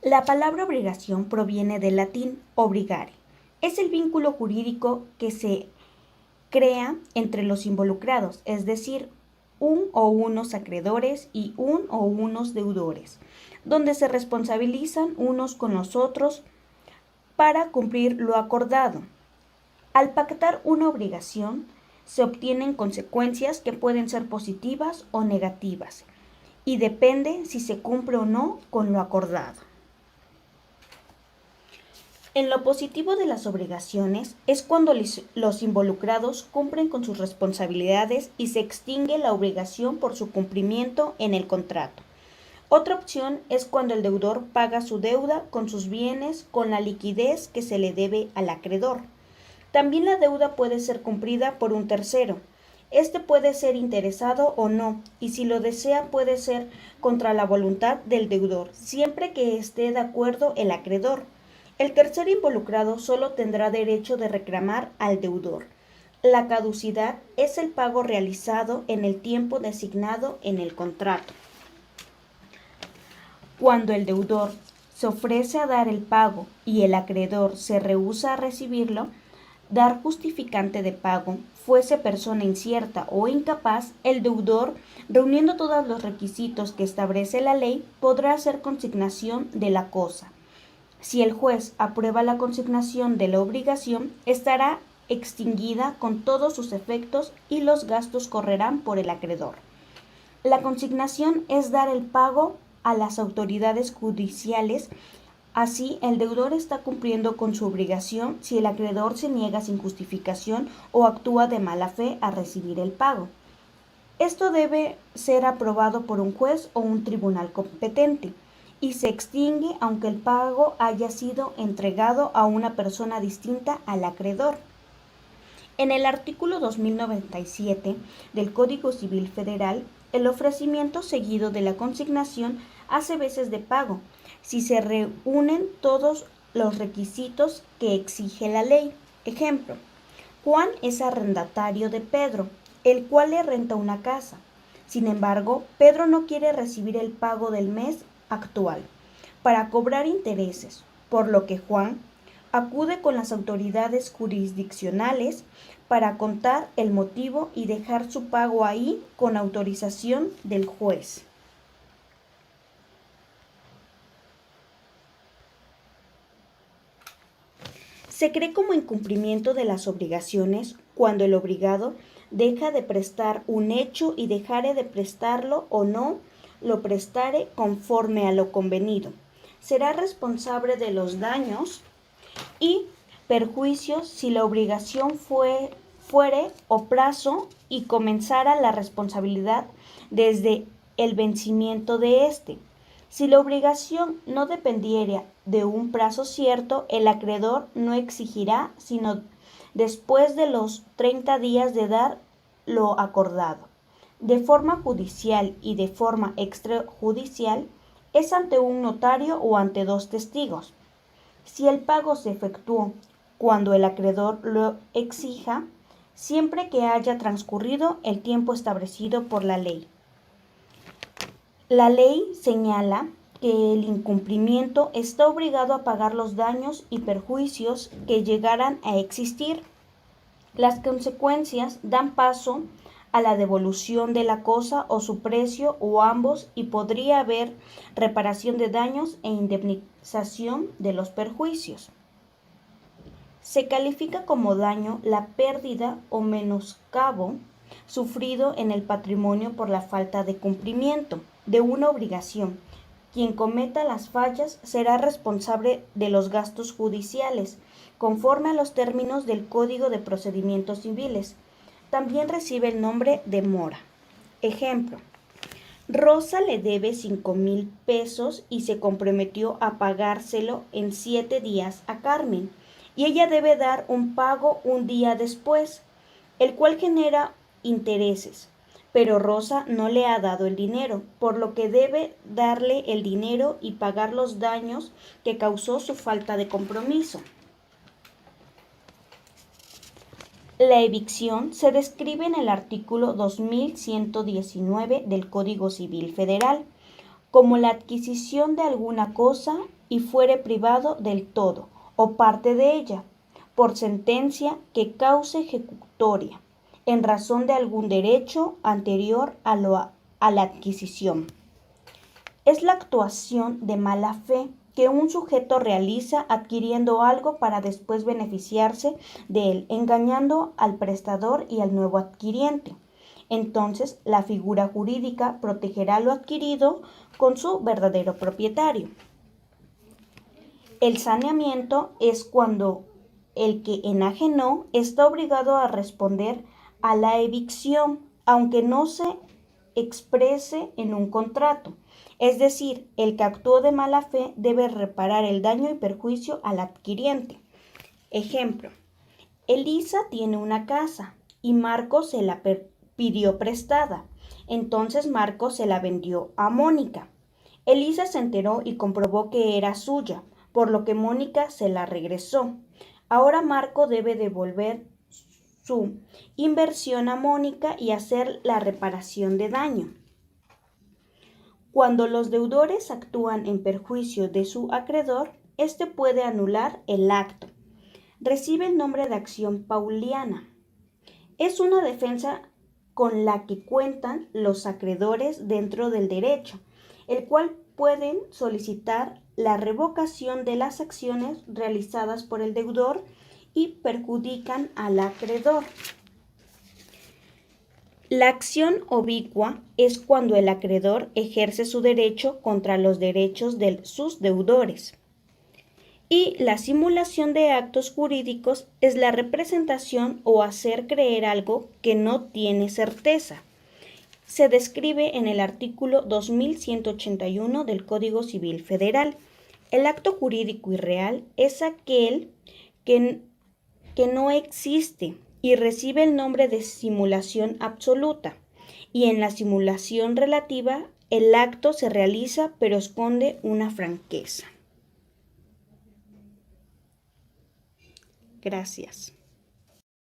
La palabra obligación proviene del latín obligare. Es el vínculo jurídico que se crea entre los involucrados, es decir, un o unos acreedores y un o unos deudores, donde se responsabilizan unos con los otros para cumplir lo acordado. Al pactar una obligación, se obtienen consecuencias que pueden ser positivas o negativas, y depende si se cumple o no con lo acordado. En lo positivo de las obligaciones es cuando los involucrados cumplen con sus responsabilidades y se extingue la obligación por su cumplimiento en el contrato. Otra opción es cuando el deudor paga su deuda con sus bienes con la liquidez que se le debe al acreedor. También la deuda puede ser cumplida por un tercero. Este puede ser interesado o no, y si lo desea puede ser contra la voluntad del deudor, siempre que esté de acuerdo el acreedor. El tercer involucrado solo tendrá derecho de reclamar al deudor. La caducidad es el pago realizado en el tiempo designado en el contrato. Cuando el deudor se ofrece a dar el pago y el acreedor se rehúsa a recibirlo, dar justificante de pago, fuese persona incierta o incapaz, el deudor, reuniendo todos los requisitos que establece la ley, podrá hacer consignación de la cosa. Si el juez aprueba la consignación de la obligación, estará extinguida con todos sus efectos y los gastos correrán por el acreedor. La consignación es dar el pago a las autoridades judiciales. Así, el deudor está cumpliendo con su obligación si el acreedor se niega sin justificación o actúa de mala fe a recibir el pago. Esto debe ser aprobado por un juez o un tribunal competente y se extingue aunque el pago haya sido entregado a una persona distinta al acreedor. En el artículo 2097 del Código Civil Federal, el ofrecimiento seguido de la consignación hace veces de pago, si se reúnen todos los requisitos que exige la ley. Ejemplo: Juan es arrendatario de Pedro, el cual le renta una casa. Sin embargo, Pedro no quiere recibir el pago del mes actual para cobrar intereses, por lo que Juan acude con las autoridades jurisdiccionales para contar el motivo y dejar su pago ahí con autorización del juez. Se cree como incumplimiento de las obligaciones cuando el obligado deja de prestar un hecho y dejare de prestarlo o no lo prestare conforme a lo convenido. Será responsable de los daños y perjuicios si la obligación fuere o plazo y comenzara la responsabilidad desde el vencimiento de éste. Si la obligación no dependiera de un plazo cierto, el acreedor no exigirá sino después de los 30 días de dar lo acordado. De forma judicial y de forma extrajudicial, es ante un notario o ante dos testigos. Si el pago se efectuó cuando el acreedor lo exija, siempre que haya transcurrido el tiempo establecido por la ley. La ley señala que el incumplimiento está obligado a pagar los daños y perjuicios que llegaran a existir. Las consecuencias dan paso a la devolución de la cosa o su precio o ambos, y podría haber reparación de daños e indemnización de los perjuicios. Se califica como daño la pérdida o menoscabo sufrido en el patrimonio por la falta de cumplimiento de una obligación. Quien cometa las fallas será responsable de los gastos judiciales, conforme a los términos del Código de Procedimientos Civiles. También recibe el nombre de mora. Ejemplo: Rosa le debe 5,000 pesos y se comprometió a pagárselo en 7 días a Carmen, y ella debe dar un pago un día después, el cual genera intereses, pero Rosa no le ha dado el dinero, por lo que debe darle el dinero y pagar los daños que causó su falta de compromiso. La evicción se describe en el artículo 2119 del Código Civil Federal como la adquisición de alguna cosa y fuere privado del todo o parte de ella, por sentencia que cause ejecutoria, en razón de algún derecho anterior a la adquisición. Es la actuación de mala fe que un sujeto realiza adquiriendo algo para después beneficiarse de él, engañando al prestador y al nuevo adquiriente. Entonces, la figura jurídica protegerá lo adquirido con su verdadero propietario. El saneamiento es cuando el que enajenó está obligado a responder a la evicción, aunque no se exprese en un contrato. Es decir, el que actuó de mala fe debe reparar el daño y perjuicio al adquiriente. Ejemplo: Elisa tiene una casa y Marco se la pidió prestada. Entonces Marco se la vendió a Mónica. Elisa se enteró y comprobó que era suya, por lo que Mónica se la regresó. Ahora Marco debe devolver su inversión a Mónica y hacer la reparación de daño. Cuando los deudores actúan en perjuicio de su acreedor, éste puede anular el acto. Recibe el nombre de acción pauliana. Es una defensa con la que cuentan los acreedores dentro del derecho, el cual pueden solicitar la revocación de las acciones realizadas por el deudor y perjudican al acreedor. La acción obicua es cuando el acreedor ejerce su derecho contra los derechos de sus deudores. Y la simulación de actos jurídicos es la representación o hacer creer algo que no tiene certeza. Se describe en el artículo 2181 del Código Civil Federal. El acto jurídico irreal es aquel que no existe y recibe el nombre de simulación absoluta. Y en la simulación relativa, el acto se realiza pero esconde una franqueza. Gracias.